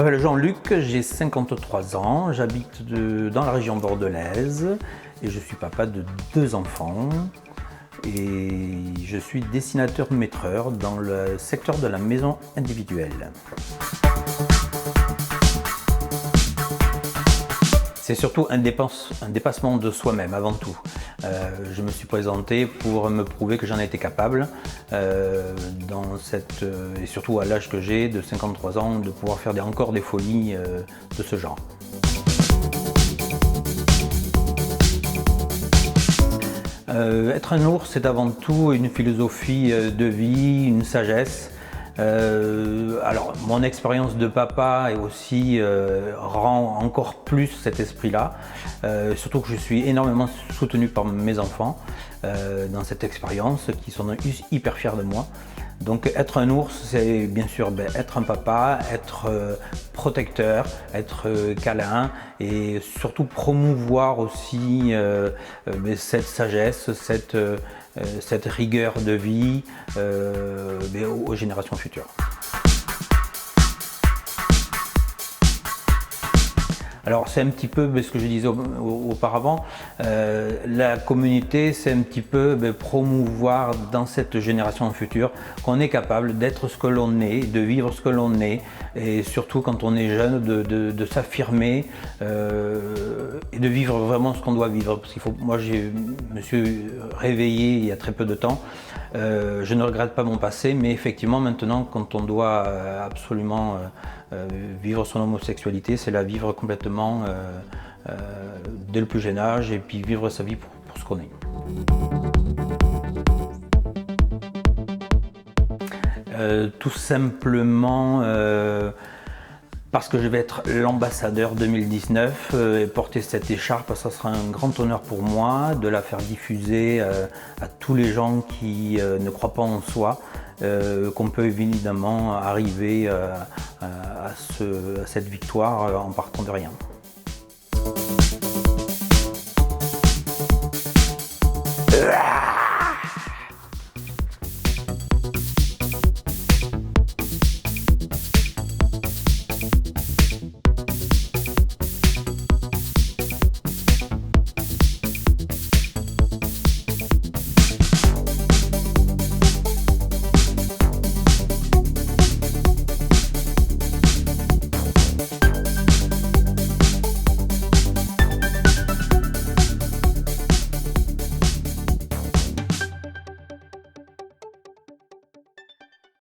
m'appelle Jean-Luc, j'ai 53 ans, j'habite dans la région bordelaise et je suis papa de 2 enfants. Et je suis dessinateur-maîtreur dans le secteur de la maison individuelle. C'est surtout un dépassement de soi-même avant tout. Je me suis présenté pour me prouver que j'en étais capable, et surtout à l'âge que j'ai, de 53 ans, de pouvoir faire encore des folies de ce genre. Être un ours, c'est avant tout une philosophie de vie, une sagesse. Alors, mon expérience de papa aussi rend encore plus cet esprit-là, surtout que je suis énormément soutenu par mes enfants dans cette expérience, qui sont hyper fiers de moi. Donc être un ours, c'est bien sûr être un papa, être protecteur, être câlin et surtout promouvoir aussi cette sagesse, cette rigueur de vie aux générations futures. Alors c'est un petit peu ce que je disais auparavant, la communauté, c'est un petit peu promouvoir dans cette génération future qu'on est capable d'être ce que l'on est, de vivre ce que l'on est, et surtout quand on est jeune de s'affirmer et de vivre vraiment ce qu'on doit vivre. Parce moi je me suis réveillé il y a très peu de temps, je ne regrette pas mon passé, mais effectivement maintenant quand on doit absolument vivre son homosexualité, c'est la vivre complètement dès le plus jeune âge et puis vivre sa vie pour ce qu'on est. Tout simplement parce que je vais être l'ambassadeur 2019 et porter cette écharpe, ça sera un grand honneur pour moi de la faire diffuser à tous les gens qui ne croient pas en soi, qu'on peut évidemment arriver à cette victoire en partant de rien.